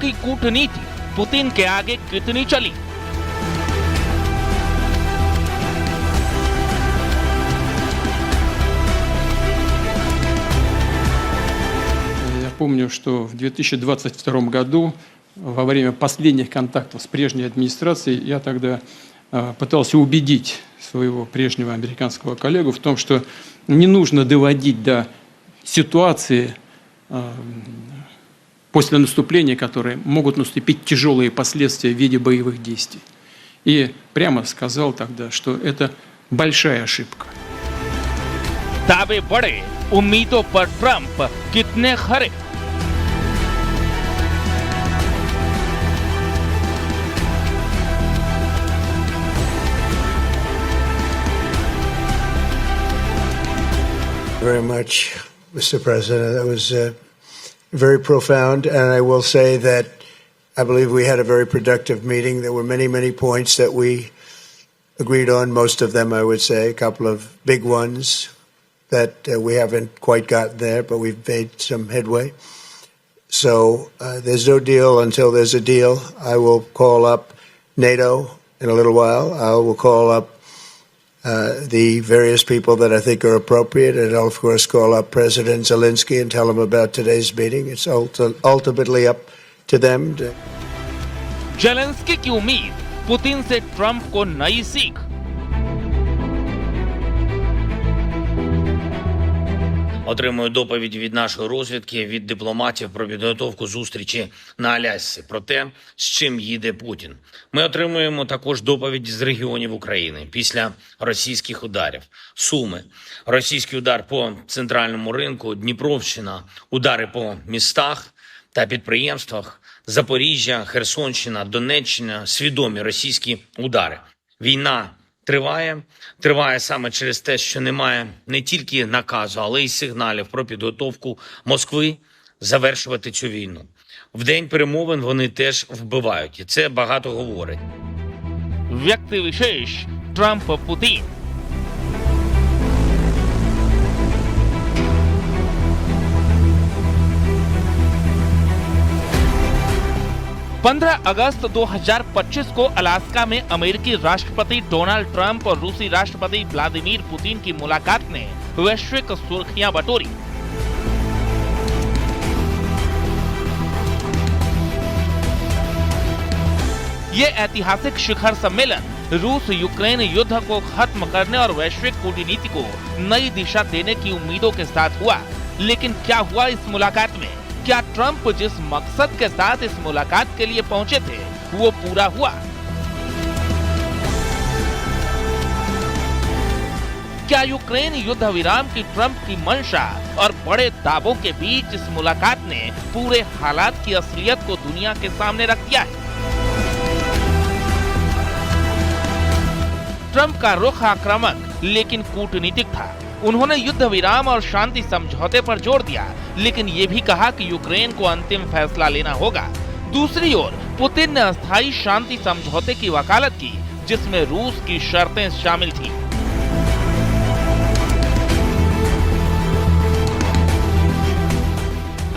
की कूटनीति पुतिन के आगे कितनी चली? Я помню, что в 2022 году, во время последних контактов с прежней администрацией, я тогда пытался убедить своего прежнего американского коллегу в том, что не нужно доводить до ситуации после наступления, которые могут наступить тяжелые последствия в виде боевых действий. И прямо сказал тогда, что это большая ошибка. दावे बड़े, उम्मीदों पर ट्रंप कितने खरे? Very much, Mr. President. That was very profound, and I will say that I believe we had a very productive meeting. There were many, many points that we agreed on, most of them, I would say, a couple of big ones that we haven't quite gotten there, but we've made some headway. So there's no deal until there's a deal. I will call up NATO in a little while. I will call up the various people that I think are appropriate, and I'll, of course, call up President Zelensky and tell him about today's meeting. It's ultimately up to them. Zelensky की उम्मीद, Putin से Trump को नई सीख। Отримую доповідь від нашої розвідки, від дипломатів про підготовку зустрічі на Алясці, про те, з чим їде Путін. Ми отримуємо також доповідь з регіонів України після російських ударів. Суми, російський удар по центральному ринку, Дніпровщина, удари по містах та підприємствах, Запоріжжя, Херсонщина, Донеччина – свідомі російські удари. Війна триває саме через те, що немає не тільки наказу, але й сигналів про підготовку Москви завершувати цю війну. В день перемовин вони теж вбивають, і це багато говорить. व्यक्ति विशेष Trump Putin. अगस्त 2025 को Alaska में अमेरिकी राष्ट्रपति डोनाल्ड ट्रंप और रूसी राष्ट्रपति व्लादिमीर पुतिन की मुलाकात ने वैश्विक सुर्खियां बटोरी। ये ऐतिहासिक शिखर सम्मेलन रूस यूक्रेन युद्ध को खत्म करने और वैश्विक कूटनीति को नई दिशा देने की उम्मीदों के साथ हुआ। लेकिन क्या हुआ इस मुलाकात में? क्या ट्रंप जिस मकसद के साथ इस मुलाकात के लिए पहुंचे थे वो पूरा हुआ? क्या यूक्रेन युद्ध विराम की ट्रंप की मंशा और बड़े दावों के बीच इस मुलाकात ने पूरे हालात की असलियत को दुनिया के सामने रख दिया है? ट्रंप का रुख आक्रामक लेकिन कूटनीतिक था। उन्होंने युद्ध विराम और शांति समझौते पर जोर दिया, लेकिन ये भी कहा कि यूक्रेन को अंतिम फैसला लेना होगा। दूसरी ओर पुतिन ने अस्थायी शांति समझौते की वकालत की, जिसमें रूस की शर्तें शामिल थीं।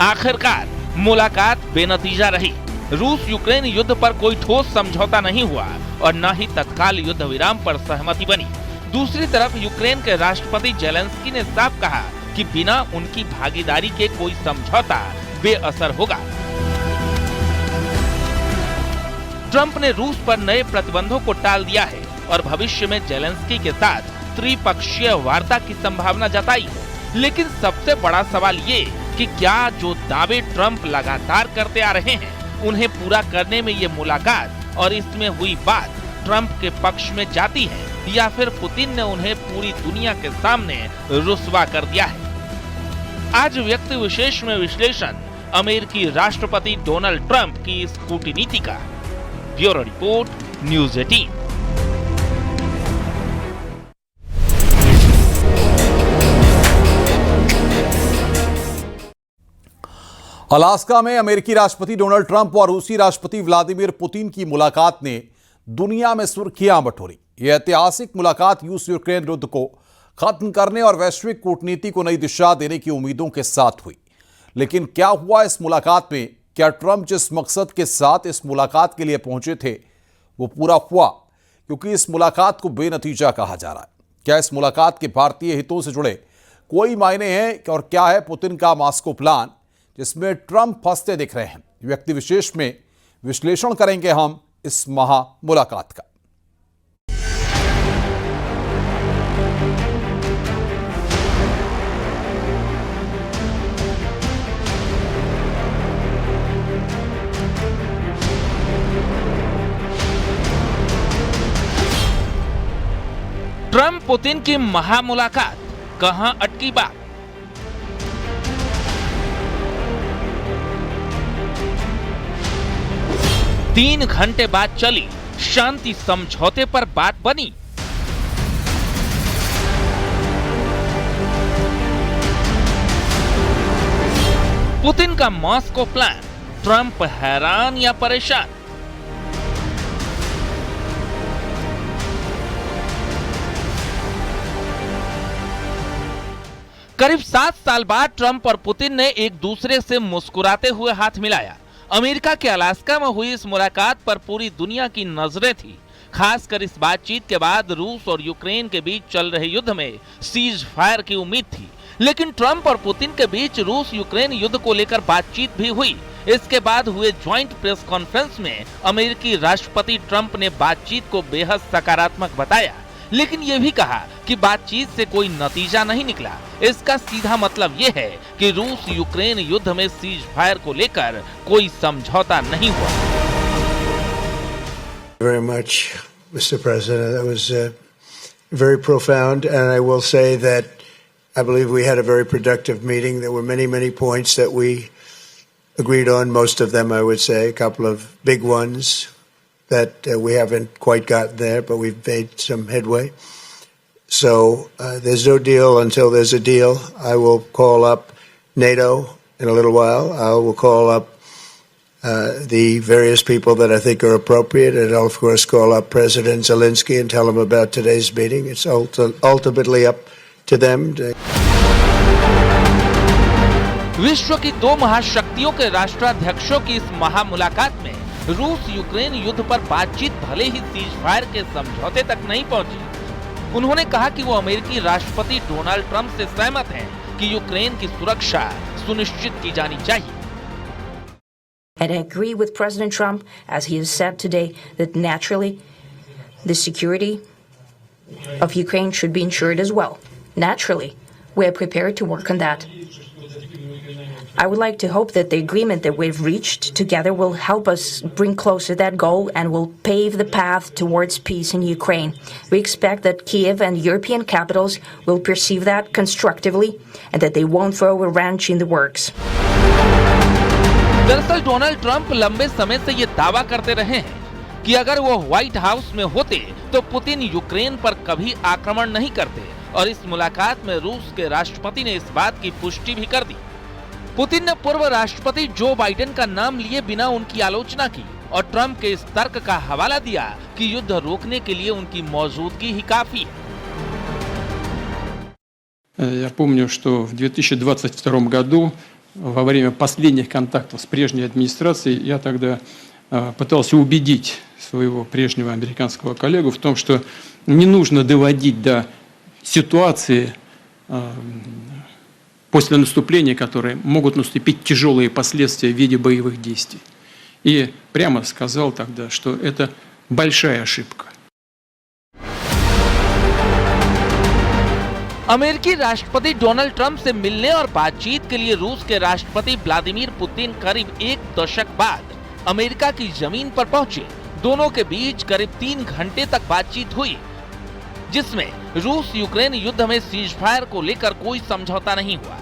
आखिरकार मुलाकात बेनतीजा रही। रूस यूक्रेन युद्ध पर कोई ठोस समझौता नहीं हुआ और न ही तत्काल युद्ध विराम पर सहमति बनी। दूसरी तरफ यूक्रेन के राष्ट्रपति जेलेंस्की ने साफ कहा कि बिना उनकी भागीदारी के कोई समझौता बेअसर होगा। ट्रंप ने रूस पर नए प्रतिबंधों को टाल दिया है और भविष्य में जेलेंस्की के साथ त्रिपक्षीय वार्ता की संभावना जताई है। लेकिन सबसे बड़ा सवाल ये कि क्या जो दावे ट्रंप लगातार करते आ रहे हैं उन्हें पूरा करने में ये मुलाकात और इसमें हुई बात ट्रंप के पक्ष में जाती है, या फिर पुतिन ने उन्हें पूरी दुनिया के सामने रुस्वा कर दिया है? आज व्यक्ति विशेष में विश्लेषण अमेरिकी राष्ट्रपति डोनाल्ड ट्रंप की इस कूटनीति का। Bureau report, news 18। अलास्का में अमेरिकी राष्ट्रपति डोनाल्ड ट्रंप और रूसी राष्ट्रपति व्लादिमीर पुतिन की मुलाकात ने दुनिया में सुर्खियां बटोरी। यह ऐतिहासिक मुलाकात रूस यूक्रेन युद्ध को खत्म करने और वैश्विक कूटनीति को नई दिशा देने की उम्मीदों के साथ हुई। लेकिन क्या हुआ इस मुलाकात में? क्या ट्रंप जिस मकसद के साथ इस मुलाकात के लिए पहुंचे थे वो पूरा हुआ? क्योंकि इस मुलाकात को बेनतीजा कहा जा रहा है। क्या इस मुलाकात के भारतीय हितों से जुड़े कोई मायने हैं और क्या है पुतिन का मॉस्को प्लान जिसमें ट्रंप फंसते दिख रहे हैं? व्यक्ति विशेष में विश्लेषण करेंगे हम इस महा मुलाकात का। ट्रंप पुतिन की महामुलाकात, कहां अटकी बात? तीन घंटे बाद चली शांति समझौते पर बात बनी। पुतिन का मॉस्को प्लान, ट्रंप हैरान या परेशान? करीब 7 साल बाद ट्रंप और पुतिन ने एक दूसरे से मुस्कुराते हुए हाथ मिलाया। अमेरिका के अलास्का में हुई इस मुलाकात पर पूरी दुनिया की नजरें थी। खासकर इस बातचीत के बाद रूस और यूक्रेन के बीच चल रहे युद्ध में सीज फायर की उम्मीद थी। लेकिन ट्रंप और पुतिन के बीच रूस यूक्रेन युद्ध को लेकर बातचीत भी हुई। इसके बाद हुए ज्वाइंट प्रेस कॉन्फ्रेंस में अमेरिकी राष्ट्रपति ट्रंप ने बातचीत को बेहद सकारात्मक बताया, लेकिन यह भी कहा कि बातचीत से कोई नतीजा नहीं निकला। इसका सीधा मतलब यह है कि रूस यूक्रेन युद्ध में सीज फायर को लेकर कोई समझौता नहीं हुआ। Very much, Mr. President. That was very profound, and I will say that I believe we had a very productive meeting. There were many points that we agreed on. Most of them, I would say, a couple of big ones that we haven't quite gotten there, but we've made some headway. So there's no deal until there's a deal. I will call up NATO in a little while. I will call up the various people that I think are appropriate, and I'll of course call up President Zelensky and tell him about today's meeting. It's ultimately up to them. विश्व की दो महाशक्तियों के राष्ट्राध्यक्षों की इस महामुलाकात में रूस Ukraine युद्ध पर बातचीत भले ही सीज फायर के समझौते तक नहीं पहुंची। उन्होंने कहा कि वो अमेरिकी राष्ट्रपति डोनाल्ड ट्रंप से सहमत हैं कि यूक्रेन की सुरक्षा सुनिश्चित की जानी चाहिए। And I agree with President Trump, as he has said today, that naturally the security of Ukraine should be ensured as well. Naturally, we are prepared to work on that. I would like to hope that the agreement that we've reached together will help us bring closer that goal and will pave the path towards peace in Ukraine. We expect that Kiev and European capitals will perceive that constructively and that they won't throw a wrench in the works. दरअसल Donald Trump लंबे समय से ये दावा करते रहे हैं कि अगर वो व्हाइट हाउस में होते तो पुतिन यूक्रेन पर कभी आक्रमण नहीं करते, और इस मुलाकात में रूस के राष्ट्रपति ने इस बात की पुष्टि भी कर दी। पुतिन ने पूर्व राष्ट्रपति जो बाइडेन का नाम लिए बिना उनकी आलोचना की और ट्रंप के इस तर्क का हवाला दिया कि युद्ध रोकने के लिए उनकी मौजूदगी ही काफी है। Я помню, что в 2022 году, во время последних контактов с прежней администрацией, я тогда пытался убедить своего прежнего американского коллегу в том, что не нужно доводить до ситуации после наступления, которые могут наступить тяжелые последствия в виде боевых действий. И прямо сказал тогда, что это большая ошибка. अमेरिकी राष्ट्रपति डोनाल्ड ट्रंप से मिलने और बातचीत के लिए रूस के राष्ट्रपति व्लादिमीर पुतिन करीब एक दशक बाद अमेरिका की जमीन पर पहुंचे। दोनों के बीच करीब 3 घंटे तक बातचीत हुई, जिसमें रूस यूक्रेन युद्ध में सीज फायर को लेकर कोई समझौता नहीं हुआ।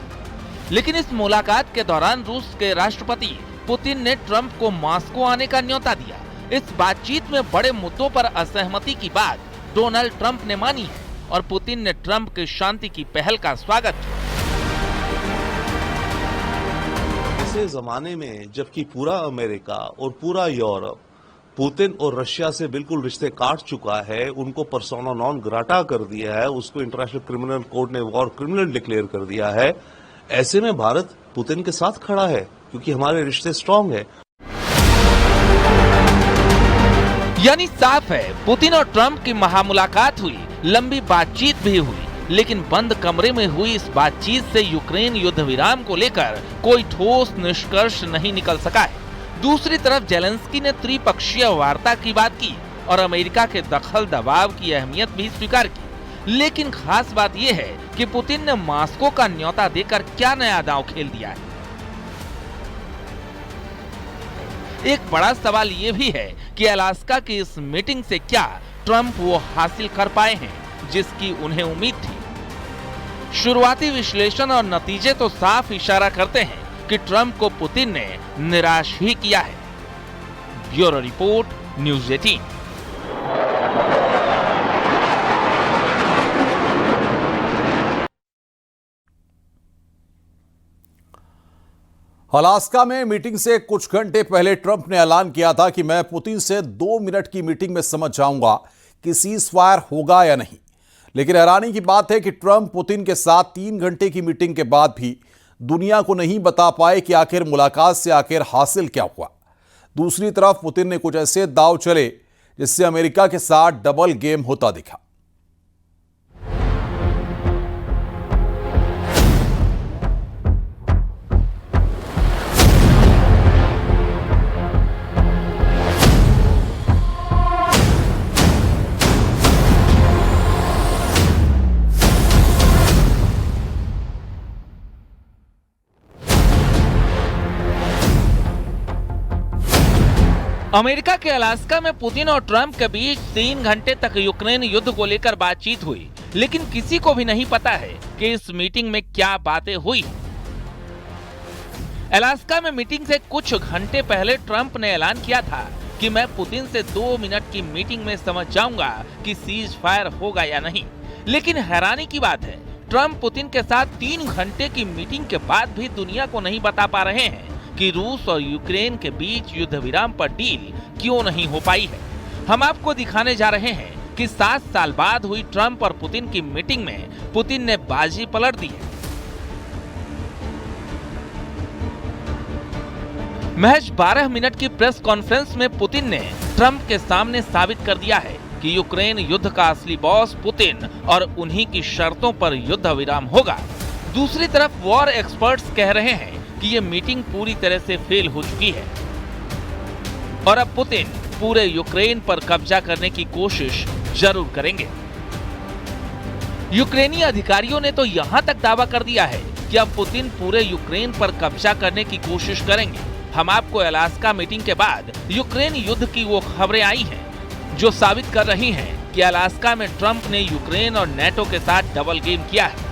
लेकिन इस मुलाकात के दौरान रूस के राष्ट्रपति पुतिन ने ट्रंप को मॉस्को आने का न्योता दिया। इस बातचीत में बड़े मुद्दों पर असहमति की बात डोनाल्ड ट्रंप ने मानी है और पुतिन ने ट्रंप के शांति की पहल का स्वागत किया। ऐसे जमाने में जबकि पूरा अमेरिका और पूरा यूरोप पुतिन और रशिया से बिल्कुल रिश्ते काट चुका है, उनको पर्सोना नॉन ग्राटा कर दिया है, उसको इंटरनेशनल क्रिमिनल कोर्ट ने वॉर क्रिमिनल डिक्लेयर कर दिया है, ऐसे में भारत पुतिन के साथ खड़ा है क्योंकि हमारे रिश्ते स्ट्रांग है। यानी साफ है, पुतिन और ट्रंप की महामुलाकात हुई, लंबी बातचीत भी हुई, लेकिन बंद कमरे में हुई इस बातचीत से यूक्रेन युद्ध विराम को लेकर कोई ठोस निष्कर्ष नहीं निकल सका है। दूसरी तरफ जेलेंस्की ने त्रिपक्षीय वार्ता की बात की और अमेरिका के दखल दबाव की अहमियत भी स्वीकार की। लेकिन खास बात यह है कि पुतिन ने मॉस्को का न्योता देकर क्या नया दांव खेल दिया है। एक बड़ा सवाल यह भी है कि अलास्का की इस मीटिंग से क्या ट्रंप वो हासिल कर पाए हैं जिसकी उन्हें उम्मीद थी। शुरुआती विश्लेषण और नतीजे तो साफ इशारा करते हैं कि ट्रंप को पुतिन ने निराश ही किया है। Bureau report, news 18। अलास्का में मीटिंग से कुछ घंटे पहले ट्रंप ने ऐलान किया था कि मैं पुतिन से 2 मिनट की मीटिंग में समझ जाऊंगा कि सीज फायर होगा या नहीं। लेकिन हैरानी की बात है कि ट्रंप पुतिन के साथ 3 घंटे की मीटिंग के बाद भी दुनिया को नहीं बता पाए कि आखिर मुलाकात से आखिर हासिल क्या हुआ। दूसरी तरफ पुतिन ने कुछ ऐसे दांव चले जिससे अमेरिका के साथ डबल गेम होता दिखा। अमेरिका के अलास्का में पुतिन और ट्रंप के बीच 3 घंटे तक यूक्रेन युद्ध को लेकर बातचीत हुई, लेकिन किसी को भी नहीं पता है कि इस मीटिंग में क्या बातें हुई। अलास्का में मीटिंग से कुछ घंटे पहले ट्रंप ने ऐलान किया था कि मैं पुतिन से 2 मिनट की मीटिंग में समझ जाऊंगा कि सीज फायर होगा या नहीं। लेकिन हैरानी की बात है, ट्रंप पुतिन के साथ 3 घंटे की मीटिंग के बाद भी दुनिया को नहीं बता पा रहे हैं कि रूस और यूक्रेन के बीच युद्ध विराम पर डील क्यों नहीं हो पाई है। हम आपको दिखाने जा रहे हैं कि 7 साल बाद हुई ट्रंप और पुतिन की मीटिंग में पुतिन ने बाजी पलट दी है। महज 12 मिनट की प्रेस कॉन्फ्रेंस में पुतिन ने ट्रंप के सामने साबित कर दिया है कि यूक्रेन युद्ध का असली बॉस पुतिन और उन्हीं की शर्तों पर युद्ध विराम होगा। दूसरी तरफ वॉर एक्सपर्ट्स कह रहे हैं कि ये मीटिंग पूरी तरह से फेल हो चुकी है और अब पुतिन पूरे यूक्रेन पर कब्जा करने की कोशिश जरूर करेंगे। यूक्रेनी अधिकारियों ने तो यहां तक दावा कर दिया है कि अब पुतिन पूरे यूक्रेन पर कब्जा करने की कोशिश करेंगे। हम आपको अलास्का मीटिंग के बाद यूक्रेन युद्ध की वो खबरें आई हैं जो साबित कर रही हैं कि अलास्का में ट्रंप ने यूक्रेन और नेटो के साथ डबल गेम किया है।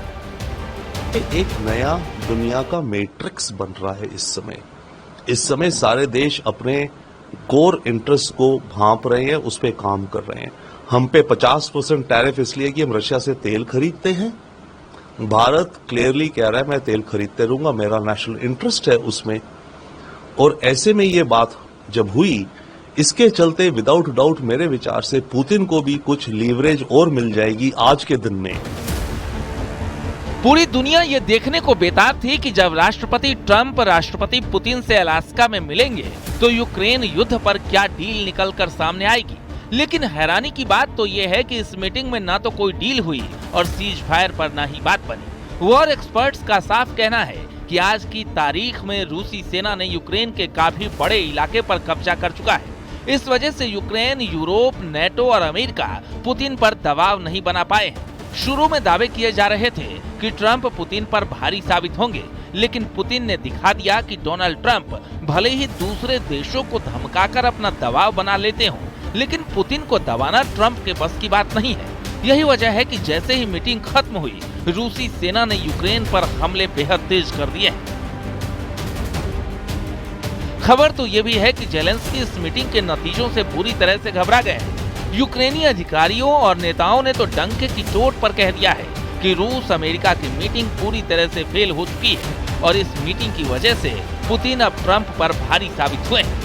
एक नया दुनिया का मैट्रिक्स बन रहा है इस समय सारे देश अपने कोर इंटरेस्ट को भांप रहे हैं, उस पे काम कर रहे हैं। हम पे 50% टैरिफ इसलिए कि हम रशिया से तेल खरीदते हैं। भारत क्लियरली कह रहा है मैं तेल खरीदते रहूंगा, मेरा नेशनल इंटरेस्ट है उसमें। और ऐसे में ये बात जब हुई, इसके चलते विदाउट डाउट मेरे विचार से पुतिन को भी कुछ लीवरेज और मिल जाएगी आज के दिन में। पूरी दुनिया ये देखने को बेताब थी कि जब राष्ट्रपति ट्रंप राष्ट्रपति पुतिन से अलास्का में मिलेंगे तो यूक्रेन युद्ध पर क्या डील निकलकर सामने आएगी। लेकिन हैरानी की बात तो ये है कि इस मीटिंग में ना तो कोई डील हुई और सीज फायर पर ना ही बात बनी। वॉर एक्सपर्ट्स का साफ कहना है कि आज की तारीख में रूसी सेना ने यूक्रेन के काफी बड़े इलाके पर कब्जा कर चुका है। इस वजह से यूक्रेन, यूरोप, नेटो और अमेरिका पुतिन पर दबाव नहीं बना पाए हैं। शुरू में दावे किए जा रहे थे कि ट्रंप पुतिन पर भारी साबित होंगे, लेकिन पुतिन ने दिखा दिया कि डोनाल्ड ट्रंप भले ही दूसरे देशों को धमकाकर अपना दबाव बना लेते हों, लेकिन पुतिन को दबाना ट्रंप के बस की बात नहीं है। यही वजह है कि जैसे ही मीटिंग खत्म हुई, रूसी सेना ने यूक्रेन पर हमले बेहद तेज कर दिए हैं। खबर तो ये भी है कि जेलेंस्की इस मीटिंग के नतीजों से बुरी तरह से घबरा गए हैं। यूक्रेनी अधिकारियों और नेताओं ने तो डंके की चोट पर कह दिया है कि रूस अमेरिका की मीटिंग पूरी तरह से फेल हो चुकी है और इस मीटिंग की वजह से पुतिन अब ट्रंप पर भारी साबित हुए हैं।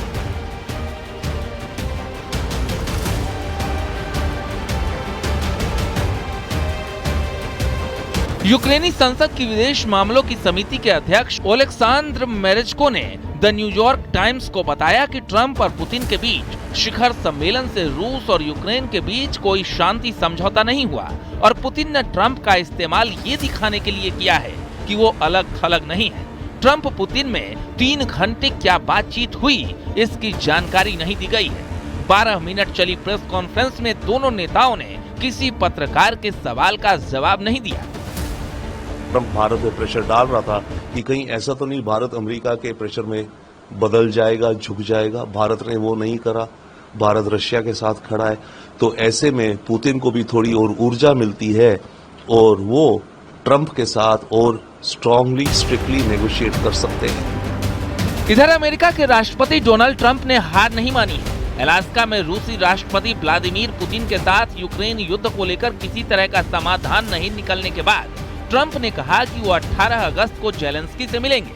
यूक्रेनी संसद की विदेश मामलों की समिति के अध्यक्ष ओलेक्सांद्र मेरेजको ने द न्यूयॉर्क टाइम्स को बताया कि ट्रंप और पुतिन के बीच शिखर सम्मेलन से रूस और यूक्रेन के बीच कोई शांति समझौता नहीं हुआ और पुतिन ने ट्रंप का इस्तेमाल ये दिखाने के लिए किया है कि वो अलग थलग नहीं है। ट्रंप पुतिन में 3 घंटे क्या बातचीत हुई, इसकी जानकारी नहीं दी गई है। 12 मिनट चली प्रेस कॉन्फ्रेंस में दोनों नेताओं ने किसी पत्रकार के सवाल का जवाब नहीं दिया। ट्रंप भारत पे प्रेशर डाल रहा था कि कहीं ऐसा तो नहीं भारत अमेरिका के प्रेशर में बदल जाएगा, झुक जाएगा। भारत ने वो नहीं करा, भारत रशिया के साथ खड़ा है। तो ऐसे में पुतिन को भी थोड़ी और ऊर्जा मिलती है और वो ट्रंप के साथ और स्ट्रांगली, स्ट्रिक्टली नेगोशिएट कर सकते हैं। इधर अमेरिका के राष्ट्रपति डोनाल्ड ट्रंप ने हार नहीं मानी है। अलास्का में रूसी राष्ट्रपति व्लादिमीर पुतिन के साथ यूक्रेन युद्ध को लेकर किसी तरह का समाधान नहीं निकलने के बाद ट्रंप ने कहा कि वो 18 अगस्त को जेलेंस्की से मिलेंगे।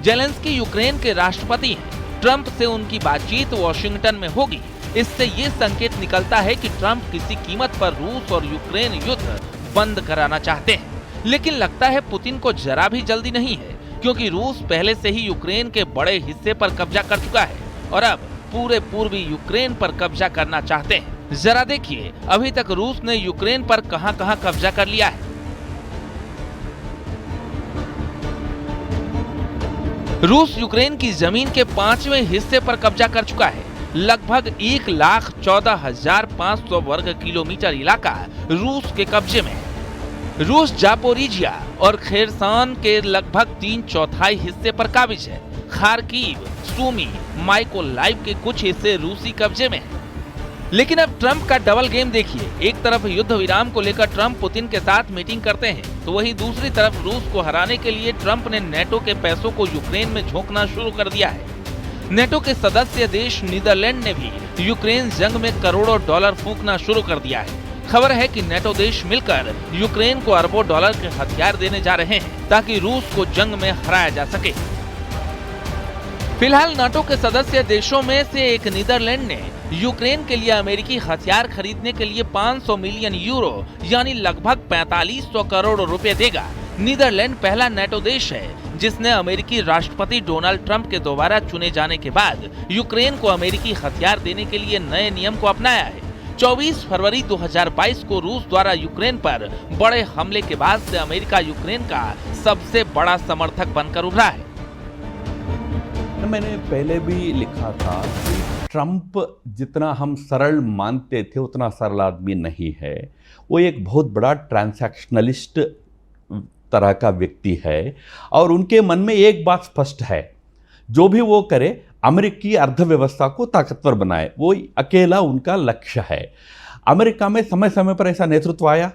जेलेंस्की यूक्रेन के राष्ट्रपति हैं। ट्रंप से उनकी बातचीत वॉशिंगटन में होगी। इससे ये संकेत निकलता है कि ट्रंप किसी कीमत पर रूस और यूक्रेन युद्ध बंद कराना चाहते हैं। लेकिन लगता है पुतिन को जरा भी जल्दी नहीं है, क्योंकि रूस पहले से ही यूक्रेन के बड़े हिस्से पर कब्जा कर चुका है और अब पूरे पूर्वी यूक्रेन पर कब्जा करना चाहते हैं। जरा देखिए अभी तक रूस ने यूक्रेन पर कहां-कहां कब्जा कर लिया है। रूस यूक्रेन की जमीन के 5वें हिस्से पर कब्जा कर चुका है। लगभग 1,14,500 वर्ग किलोमीटर इलाका रूस के कब्जे में है। रूस जापोरिजिया और खेरसन के लगभग 3/4 हिस्से पर काबिज है। खार्किव, सूमी, माइकोलाइव के कुछ हिस्से रूसी कब्जे में हैं। लेकिन अब ट्रंप का डबल गेम देखिए। एक तरफ युद्ध विराम को लेकर ट्रंप पुतिन के साथ मीटिंग करते हैं, तो वहीं दूसरी तरफ रूस को हराने के लिए ट्रंप ने नेटो के पैसों को यूक्रेन में झोंकना शुरू कर दिया है। नेटो के सदस्य देश नीदरलैंड ने भी यूक्रेन जंग में करोड़ों डॉलर फूंकना शुरू कर दिया है। खबर है कि नेटो देश मिलकर यूक्रेन को अरबों डॉलर के हथियार देने जा रहे हैं ताकि रूस को जंग में हराया जा सके। फिलहाल नाटो के सदस्य देशों में से एक नीदरलैंड ने यूक्रेन के लिए अमेरिकी हथियार खरीदने के लिए 500 मिलियन यूरो यानी लगभग 4500 करोड़ रुपए देगा। नीदरलैंड पहला नेटो देश है जिसने अमेरिकी राष्ट्रपति डोनाल्ड ट्रंप के दोबारा चुने जाने के बाद यूक्रेन को अमेरिकी हथियार देने के लिए नए नियम को अपनाया है। 24 फरवरी 2022 को रूस द्वारा यूक्रेन पर बड़े हमले के बाद से अमेरिका यूक्रेन का सबसे बड़ा समर्थक बनकर उभरा है। मैंने पहले भी लिखा था कि ट्रंप जितना हम सरल मानते थे उतना सरल आदमी नहीं है। वो एक बहुत बड़ा ट्रांसैक्शनलिस्ट तरह का व्यक्ति है और उनके मन में एक बात स्पष्ट है, जो भी वो करे अमेरिकी अर्थव्यवस्था को ताकतवर बनाए, वो अकेला उनका लक्ष्य है। अमेरिका में समय समय पर ऐसा नेतृत्व आया।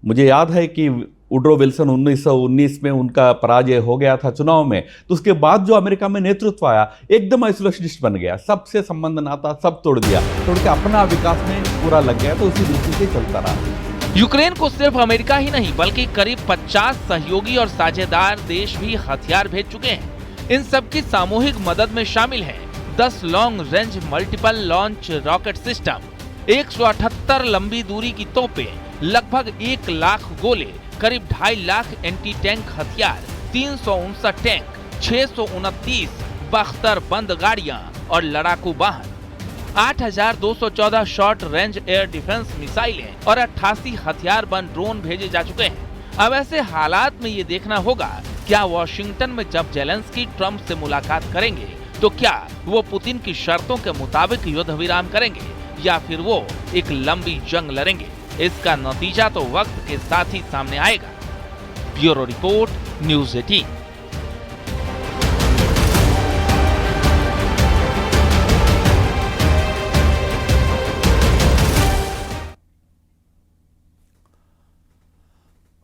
मुझे याद है कि वुड्रो विल्सन 1919 में उनका पराजय हो गया था चुनाव में, तो उसके बाद जो अमेरिका में नेतृत्व आया एकदम आइसोलेशनिस्ट बन गया, सबसे संबंध नाता सब तोड़ दिया, तोड़ के अपना विकास में पूरा लग गया, तो उसी रीति से चलता रहा। यूक्रेन को सिर्फ अमेरिका ही नहीं बल्कि करीब 50 सहयोगी और साझेदार देश भी हथियार भेज चुके हैं। इन सब की सामूहिक मदद में शामिल है 10 long range multiple launch rocket system, 178 लंबी दूरी की तोपें, लगभग 1 लाख गोले, करीब 2.5 लाख एंटी टैंक हथियार, 359 टैंक, 629 बख्तर बंद गाड़ियां और लड़ाकू वाहन, 8,214 शॉर्ट रेंज एयर डिफेंस मिसाइलें और 88 हथियार बंद ड्रोन भेजे जा चुके हैं। अब ऐसे हालात में ये देखना होगा क्या वॉशिंगटन में जब जेलेंस्की ट्रंप से मुलाकात करेंगे तो क्या वो पुतिन की शर्तों के मुताबिक युद्ध विराम करेंगे या फिर वो एक लंबी जंग लड़ेंगे। इसका नतीजा तो वक्त के साथ ही सामने आएगा। Bureau report, news 18।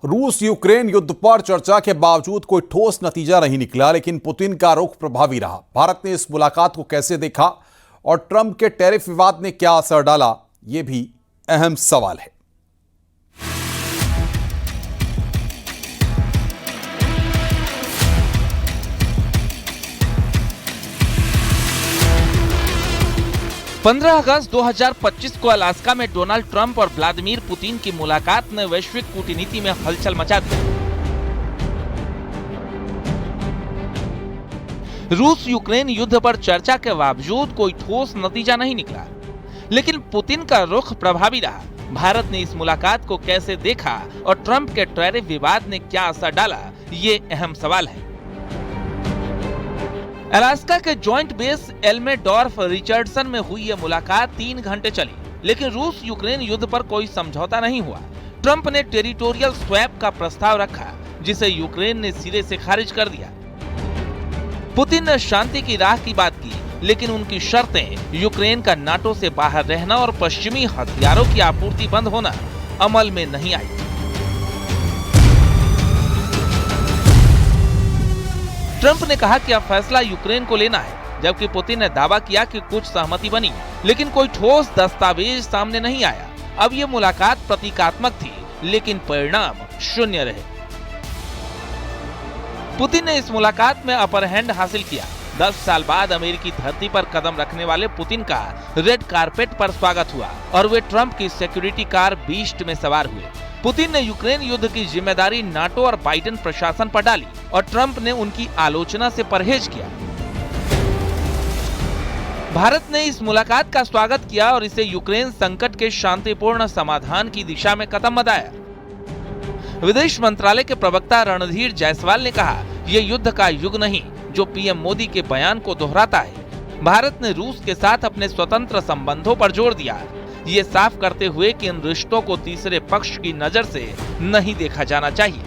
रूस यूक्रेन युद्ध पर चर्चा के बावजूद कोई ठोस नतीजा नहीं निकला, लेकिन पुतिन का रुख प्रभावी रहा। भारत ने इस मुलाकात को कैसे देखा और ट्रंप के टैरिफ विवाद ने क्या असर डाला, यह भी अहम सवाल है। पंद्रह अगस्त 2025 को अलास्का में डोनाल्ड ट्रंप और व्लादिमीर पुतिन की मुलाकात ने वैश्विक कूटनीति में हलचल मचा दी। रूस यूक्रेन युद्ध पर चर्चा के बावजूद कोई ठोस नतीजा नहीं निकला, लेकिन पुतिन का रुख प्रभावी रहा। भारत ने इस मुलाकात को कैसे देखा और ट्रंप के टैरिफ विवाद ने क्या असर डाला, ये अहम सवाल है। अलास्का के जॉइंट बेस एल्मेडॉर्फ रिचर्डसन में हुई यह मुलाकात 3 घंटे चली, लेकिन रूस यूक्रेन युद्ध पर कोई समझौता नहीं हुआ। ट्रंप ने टेरिटोरियल स्वैप का प्रस्ताव रखा, जिसे यूक्रेन ने सिरे से खारिज कर दिया। पुतिन ने शांति की राह की बात की, लेकिन उनकी शर्तें यूक्रेन का नाटो से बाहर रहना और पश्चिमी हथियारों की आपूर्ति बंद होना अमल में नहीं आई। ट्रंप ने कहा कि अब फैसला यूक्रेन को लेना है, जबकि पुतिन ने दावा किया कि कुछ सहमति बनी, लेकिन कोई ठोस दस्तावेज सामने नहीं आया। अब ये मुलाकात प्रतीकात्मक थी, लेकिन परिणाम शून्य रहे। पुतिन ने इस मुलाकात में अपर हैंड हासिल किया। 10 साल बाद अमेरिकी धरती पर कदम रखने वाले पुतिन का रेड कारपेट पर स्वागत हुआ और वे ट्रंप की सिक्योरिटी कार बीस्ट में सवार हुए। पुतिन ने यूक्रेन युद्ध की जिम्मेदारी नाटो और बाइडेन प्रशासन पर डाली और ट्रंप ने उनकी आलोचना से परहेज किया। भारत ने इस मुलाकात का स्वागत किया और इसे यूक्रेन संकट के शांतिपूर्ण समाधान की दिशा में कदम बढ़ाया। विदेश मंत्रालय के प्रवक्ता रणधीर जायसवाल ने कहा, ये युद्ध का युग नहीं जो पीएम मोदी के बयान को दोहराता है। भारत ने रूस के साथ अपने स्वतंत्र संबंधों पर जोर दिया, ये साफ करते हुए कि इन रिश्तों को तीसरे पक्ष की नजर से नहीं देखा जाना चाहिए।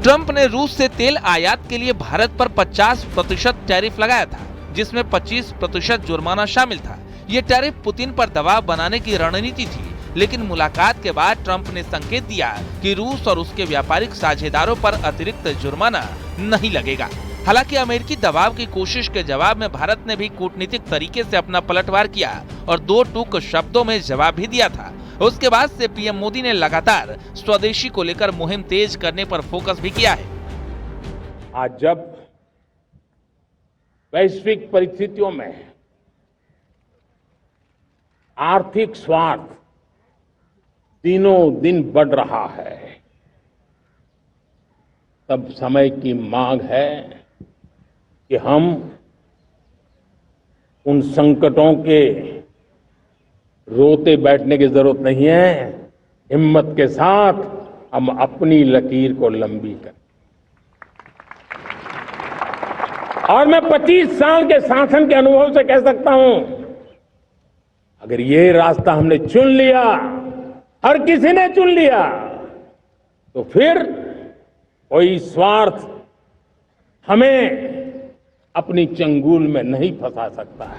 ट्रंप ने रूस से तेल आयात के लिए भारत पर 50% टैरिफ लगाया था, जिसमें 25% जुर्माना शामिल था। ये टैरिफ पुतिन पर दबाव बनाने की रणनीति थी, लेकिन मुलाकात के बाद ट्रंप ने संकेत दिया कि रूस और उसके व्यापारिक साझेदारों पर अतिरिक्त जुर्माना नहीं लगेगा। हालांकि अमेरिकी दबाव की कोशिश के जवाब में भारत ने भी कूटनीतिक तरीके से अपना पलटवार किया और 2 टूक शब्दों में जवाब भी दिया था। उसके बाद से पीएम मोदी ने लगातार स्वदेशी को लेकर मुहिम तेज करने पर फोकस भी किया है। आज जब वैश्विक परिस्थितियों में आर्थिक स्वार्थ दिनों दिन बढ़ रहा है, तब समय की मांग है कि हम उन संकटों के रोते बैठने की जरूरत नहीं है, हिम्मत के साथ हम अपनी लकीर को लंबी करें। और मैं 25 साल के शासन के अनुभव से कह सकता हूं, अगर ये रास्ता हमने चुन लिया, हर किसी ने चुन लिया, तो फिर कोई स्वार्थ हमें अपनी चंगुल में नहीं फंसा सकता है।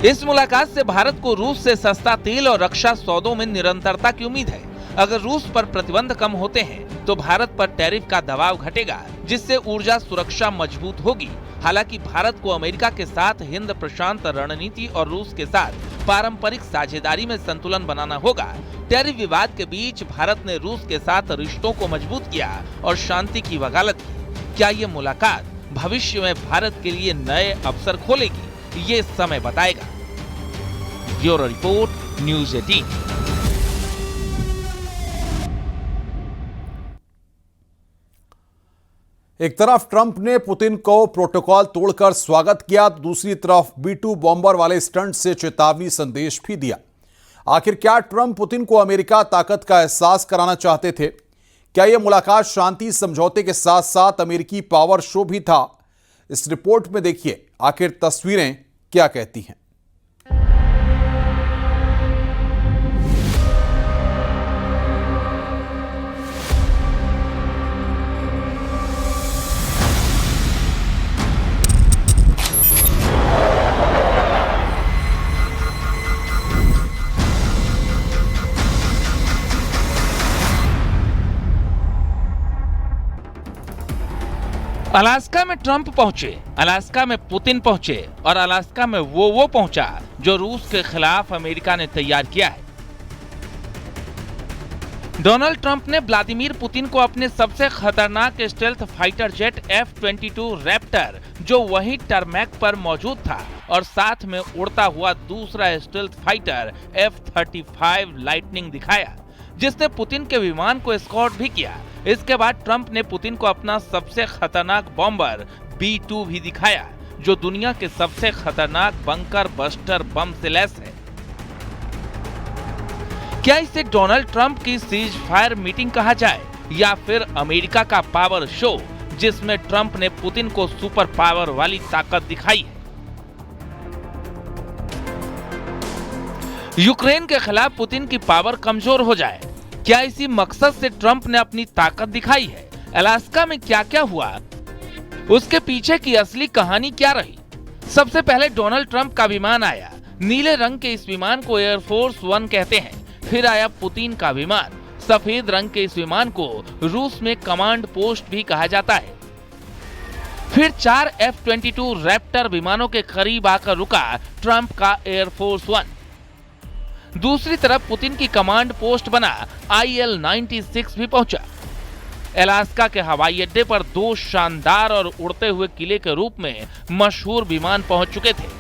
इस मुलाकात से भारत को रूस से सस्ता तेल और रक्षा सौदों में निरंतरता की उम्मीद है। अगर रूस पर प्रतिबंध कम होते हैं तो भारत पर टैरिफ का दबाव घटेगा, जिससे ऊर्जा सुरक्षा मजबूत होगी। हालांकि भारत को अमेरिका के साथ हिंद प्रशांत रणनीति और रूस के साथ पारंपरिक साझेदारी में संतुलन बनाना होगा। टैरिफ विवाद के बीच भारत ने रूस के साथ रिश्तों को मजबूत किया और शांति की वकालत की। क्या ये मुलाकात भविष्य में भारत के लिए नए अवसर खोलेगी, ये समय बताएगा। Bureau report, news 18। एक तरफ ट्रंप ने पुतिन को प्रोटोकॉल तोड़कर स्वागत किया, तो दूसरी तरफ B-2 बॉम्बर वाले स्टंट से चेतावनी संदेश भी दिया। आखिर क्या ट्रंप पुतिन को अमेरिका ताकत का एहसास कराना चाहते थे? क्या यह मुलाकात शांति समझौते के साथ साथ अमेरिकी पावर शो भी था? इस रिपोर्ट में देखिए आखिर तस्वीरें क्या कहती हैं। अलास्का में ट्रंप पहुंचे, अलास्का में पुतिन पहुंचे और अलास्का में वो पहुंचा जो रूस के खिलाफ अमेरिका ने तैयार किया है। डोनाल्ड ट्रंप ने व्लादिमीर पुतिन को अपने सबसे खतरनाक stealth fighter jet F-22 Raptor, जो वहीं टरमैक पर मौजूद था, और साथ में उड़ता हुआ दूसरा स्टेल्थ फाइटर F-35 लाइटनिंग दिखाया, जिसने पुतिन के विमान को एस्कॉर्ट भी किया। इसके बाद ट्रंप ने पुतिन को अपना सबसे खतरनाक बॉम्बर B-2 भी दिखाया, जो दुनिया के सबसे खतरनाक बंकर बस्टर बम से लैस है। क्या इसे डोनाल्ड ट्रंप की सीज फायर मीटिंग कहा जाए या फिर अमेरिका का पावर शो, जिसमें ट्रंप ने पुतिन को सुपर पावर वाली ताकत दिखाई है। यूक्रेन के खिलाफ पुतिन की पावर कमजोर हो जाए, क्या इसी मकसद से ट्रंप ने अपनी ताकत दिखाई है? अलास्का में क्या क्या हुआ, उसके पीछे की असली कहानी क्या रही? सबसे पहले डोनाल्ड ट्रंप का विमान आया। नीले रंग के इस विमान को एयरफोर्स 1 कहते हैं। फिर आया पुतिन का विमान। सफेद रंग के इस विमान को रूस में कमांड पोस्ट भी कहा जाता है। फिर 4 F-22 रैप्टर विमानों के करीब आकर रुका ट्रंप का एयरफोर्स 1। दूसरी तरफ पुतिन की कमांड पोस्ट बना IL-96 भी पहुंचा। अलास्का के हवाई अड्डे पर 2 शानदार और उड़ते हुए किले के रूप में मशहूर विमान पहुंच चुके थे।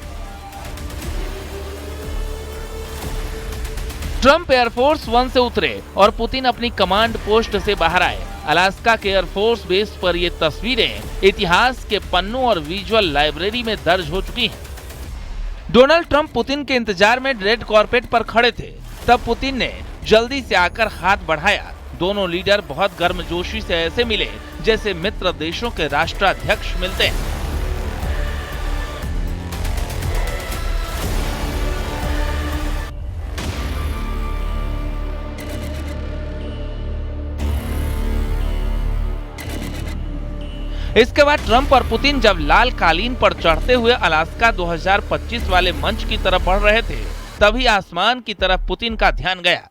ट्रंप एयरफोर्स 1 से उतरे और पुतिन अपनी कमांड पोस्ट से बाहर आए। अलास्का के एयरफोर्स बेस पर ये तस्वीरें इतिहास के पन्नों और विजुअल लाइब्रेरी में दर्ज हो चुकी हैं। डोनाल्ड ट्रंप पुतिन के इंतजार में रेड कार्पेट पर खड़े थे। तब पुतिन ने जल्दी से आकर हाथ बढ़ाया। दोनों लीडर बहुत गर्मजोशी से ऐसे मिले जैसे मित्र देशों के राष्ट्राध्यक्ष मिलते हैं। इसके बाद ट्रंप और पुतिन जब लाल कालीन पर चढ़ते हुए अलास्का 2025 वाले मंच की तरफ बढ़ रहे थे, तभी आसमान की तरफ पुतिन का ध्यान गया,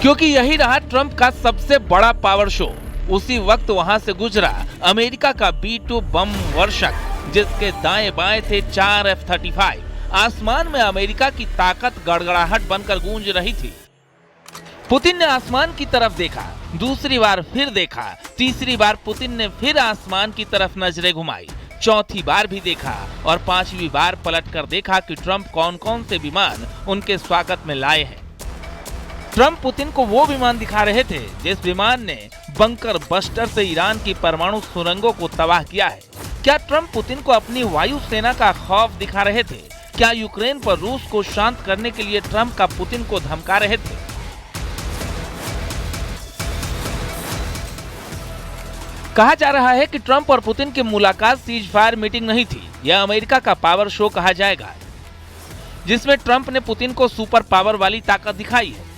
क्योंकि यही रहा ट्रंप का सबसे बड़ा पावर शो। उसी वक्त वहां से गुजरा अमेरिका का B-2 बम वर्षक, जिसके दाएं बाएं थे 4 F-35। आसमान में अमेरिका की ताकत गड़गड़ाहट बनकर गूंज रही थी। पुतिन ने आसमान की तरफ देखा, दूसरी बार फिर देखा, तीसरी बार पुतिन ने फिर आसमान की तरफ नजरें घुमाई, चौथी बार भी देखा और पांचवी बार पलटकर देखा कि ट्रंप कौन कौन से विमान उनके स्वागत में लाए हैं। ट्रंप पुतिन को वो विमान दिखा रहे थे जिस विमान ने बंकर बस्टर से ईरान की परमाणु सुरंगों को तबाह किया है। क्या ट्रंप पुतिन को अपनी वायुसेना का खौफ दिखा रहे थे? क्या यूक्रेन पर रूस को शांत करने के लिए ट्रंप का पुतिन को धमका रहे थे? कहा जा रहा है कि ट्रंप और पुतिन की मुलाकात सीज फायर मीटिंग नहीं थी। यह अमेरिका का पावर शो कहा जाएगा, जिसमें ट्रंप ने पुतिन को सुपर पावर वाली ताकत दिखाई है।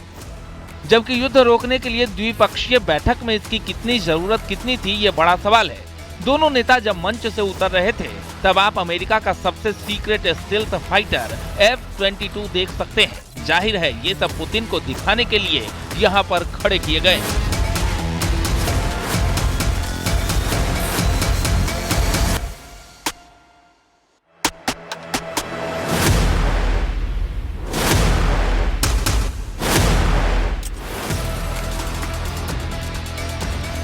जबकि युद्ध रोकने के लिए द्विपक्षीय बैठक में इसकी कितनी जरूरत कितनी थी, ये बड़ा सवाल है। दोनों नेता जब मंच से उतर रहे थे, तब आप अमेरिका का सबसे सीक्रेट स्टेल्थ फाइटर F-22 देख सकते हैं। जाहिर है ये सब पुतिन को दिखाने के लिए यहाँ पर खड़े किए गए।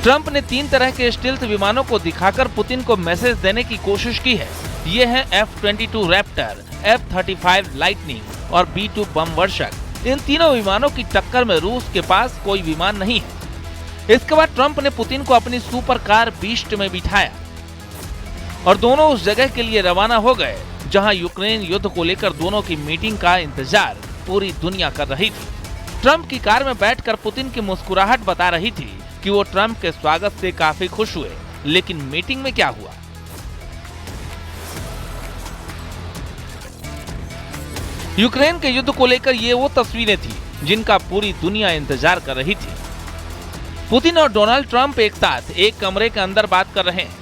ट्रंप ने 3 तरह के स्टील्थ विमानों को दिखाकर पुतिन को मैसेज देने की कोशिश की है। ये हैं F-22 रैप्टर, F-35 लाइटनिंग और B-2 बम वर्षक। इन तीनों विमानों की टक्कर में रूस के पास कोई विमान नहीं है। इसके बाद ट्रंप ने पुतिन को अपनी सुपर कार बीस्ट में बिठाया और दोनों उस जगह के लिए रवाना हो गए जहां यूक्रेन युद्ध को लेकर दोनों की मीटिंग का इंतजार पूरी दुनिया कर रही थी। ट्रंप की कार में बैठकर पुतिन की मुस्कुराहट बता रही थी कि वो ट्रंप के स्वागत से काफी खुश हुए। लेकिन मीटिंग में क्या हुआ? यूक्रेन के युद्ध को लेकर ये वो तस्वीरें थी जिनका पूरी दुनिया इंतजार कर रही थी। पुतिन और डोनाल्ड ट्रंप एक साथ एक कमरे के अंदर बात कर रहे हैं।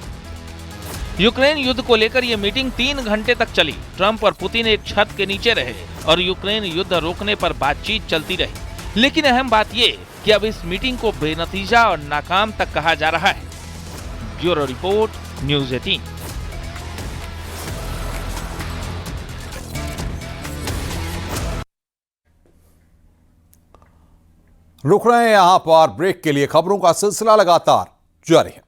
यूक्रेन युद्ध को लेकर यह मीटिंग 3 घंटे तक चली। ट्रंप और पुतिन एक छत के नीचे रहे और यूक्रेन युद्ध रोकने पर बातचीत चलती रही। लेकिन अहम बात यह कि अब इस मीटिंग को बेनतीजा और नाकाम तक कहा जा रहा है। Bureau report, news 18। रुक रहे हैं यहां पर ब्रेक के लिए। खबरों का सिलसिला लगातार जारी है।